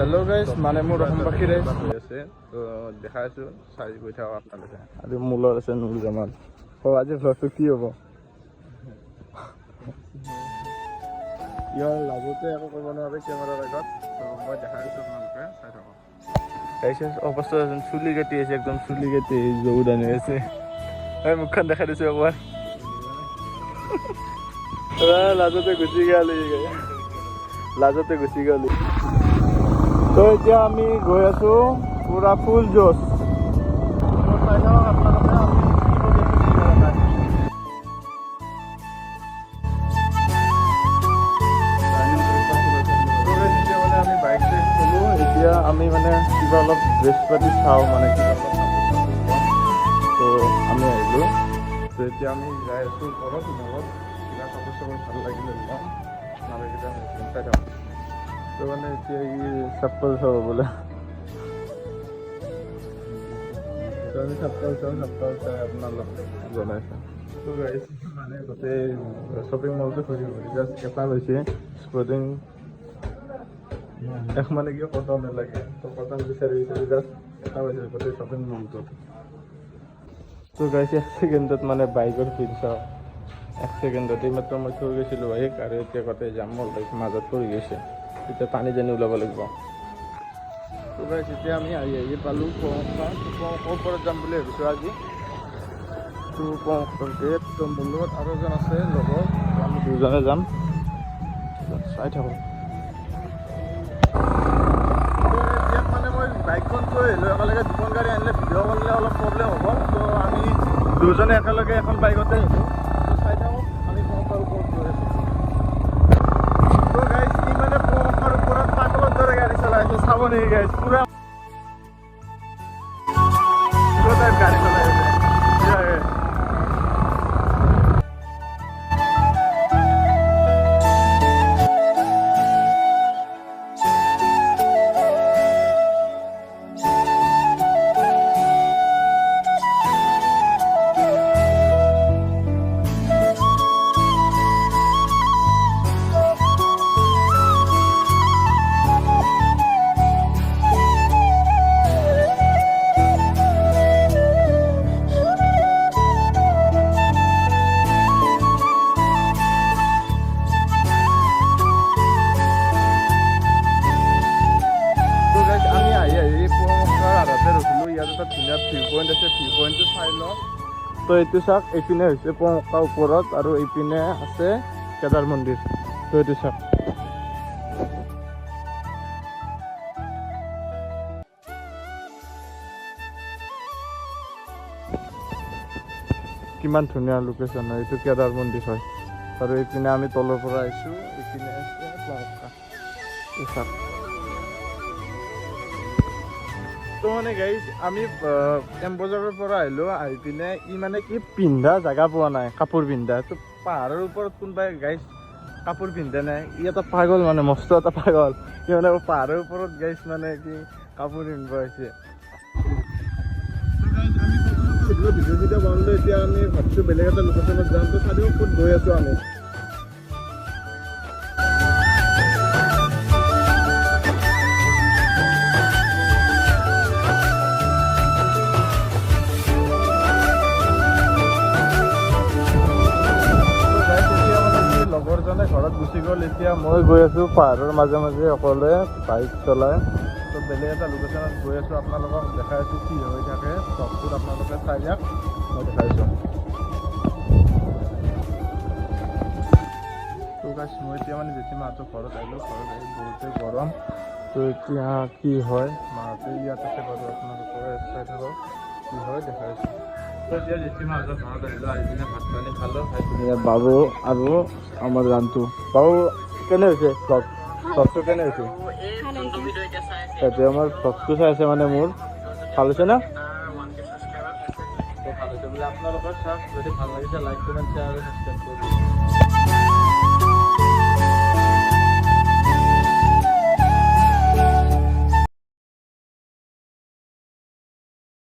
Hello' guys, মানে মোৰ অসমবাসী ৰাইজ হৈ আছে, তো দেখাই আছোঁ চাই গৈ থাকক আপোনালোকে। আজি মূলত আছে নুৰ জামান। আজি ভ্লগটো কি হ'ব? ইয়াৰ লাজতে একো কৰিব নোৱাৰে কেমেৰাৰ আগত, তো মই দেখাই আছোঁ আপোনালোকে চাই থাকক। গাইছে অৱস্থা চুলি কাটি আছে, একদম চুলি কাটি জৌত আনি আছে। মুখখন দেখাই দিছোঁ একবাৰ। লাজতে গুচি গ'ল, লাজতে গুচি গ'ল। তো এতিয়া আমি গৈ আছো পুৰা ফুল জোচ। আমি বাইক চাইক চলো, এতিয়া আমি মানে কিবা অলপ ড্ৰেছ পাতি চাওঁ, মানে কিবা অলপ তো আমি আহিলোঁ। তো এতিয়া আমি যাই আছোঁ ঘৰত, কিবা কাপোৰ চাপোৰ ভাল লাগিলে ল'ম, নালাগিলে চাই থাকোঁ। তো মানে এতিয়া ই চপ্পল চাব বোলে, তো আমি চপ্পল চাই আপোনালোক জনাইছোঁ। তো গাইছ মানে গোটেই শ্বপিং মলটো ঘূৰি জাষ্ট এটা লৈছে স্পৰ্টিং, মানে কি কটন নালাগে, তো কটন বিচাৰি জাষ্ট এটা লৈছে গোটেই শ্বপিং মলটো। তো গাইছ 1 ছেকেণ্ডত মানে বাইকৰ ভিৰ চাওঁ, 1 ছেকেণ্ডত। এইমাত্ৰ মই থৈ গৈছিলোঁ বাইক, আৰু এতিয়া গোটেই জাম হ'ল, বাইক মাজত পৰি গৈছে। এতিয়া পানী জানি ওলাব লাগিব। তো গাইছ এতিয়া আমি আহি পালোঁ পংকৰ ওপৰত যাম বুলি ভাবিছোঁ আজি। তো পংকৰ গেট, তো মোৰ লগত আৰু এজন আছে লগৰ, আমি দুজনে যাম, চাই থাকোঁ। ইয়াত মানে মই বাইকখন থৈ আহিলোঁ, একেলগে দুখন গাড়ী আনিলে ভিডিঅ' কৰিলে অলপ প্ৰব্লেম হ'ব, তো আমি দুজনে একেলগে এখন বাইকতে আহিলোঁ। তো চাই থাকোঁ আমি পংকৰ ওপৰত গৈ আছোঁ। তো গাইছ ই মানে পংকৰ ওপৰত পাগলৰ দৰে গাড়ী চলাই আছে, চাব নেকি গাইছ? পুৰা গাড়ী চলাই আছে। ধুনীয়া ভিউ পইণ্ট আছে, ভিউ পইণ্টটো চাই লওঁ। তো এইটো চাওক, এইপিনে হৈছে পংকা ওপৰত, আৰু এইপিনে আছে কেদাৰ মন্দিৰ। তো এইটো চাওক, কিমান ধুনীয়া লোকেশ্যন হয়। এইটো কেদাৰ মন্দিৰ হয়, আৰু এইপিনে আমি তলৰ পৰা আহিছোঁ, এইপিনে আছে পংকা। চাওক, তো মানে গাইজ আমি এম বজাৰৰ পৰা আহিলোঁ, আহি পিনে ই মানে কি পিন্ধা জেগা পোৱা নাই, কাপোৰ পিন্ধা। তো পাহাৰৰ ওপৰত কোনোবাই গাইজ কাপোৰ পিন্ধা নাই, ই এটা পাগল, মানে মস্ত এটা পাগল। ই মানে পাহাৰৰ ওপৰত গাইজ মানে কি কাপোৰ পিন্ধিব আহিছে। ভিডিঅ' বনালোঁ, এতিয়া আমি ভাবিছোঁ বেলেগ এটা লোকেশ্যনত যাম। তো চাৰিও ফুট গৈ আছোঁ আমি। লগৰজনে ঘৰত গুচি গ'ল, এতিয়া মই গৈ আছোঁ পাহাৰৰ মাজে মাজে অকলে বাইক চলাই। তো বেলেগ এটা লোকেশ্যনত গৈ আছোঁ, আপোনালোকক দেখাই আছোঁ কি হৈ থাকে। ব্লগটোত আপোনালোকে চাই যাওক, মই দেখাইছোঁ। তো গাইছ মই এতিয়া মানে জেঠি মাহঁতৰ ঘৰত আহিলোঁ, ঘৰত আহি বহুতেই গৰম। তো এতিয়া কি হয়, মাহঁতে ইয়াত আছে বাৰু, আপোনালোকে চাই থাকক কি হয় দেখাইছোঁ। তো এতিয়া জেঠি মাহঁতৰ ঘৰত আহিলোঁ, আহি পিনে ভাত পানী খালোঁ, খাই পিনে বাবু আৰু আমাৰ জানটো। বাবু কেনে হৈছে ব্লগটো কেনে হৈছে? এতিয়া আমাৰ ব্লগটো চাই আছে মানে মোৰ ভাল হৈছে না? ভাল হৈছে বোলে। আপোনালোকৰ চাওক, যদি ভাল লাগিছে লাইক কমেণ্ট শ্বেয়াৰ আৰু ছাবস্ক্ৰাইব কৰি দিব।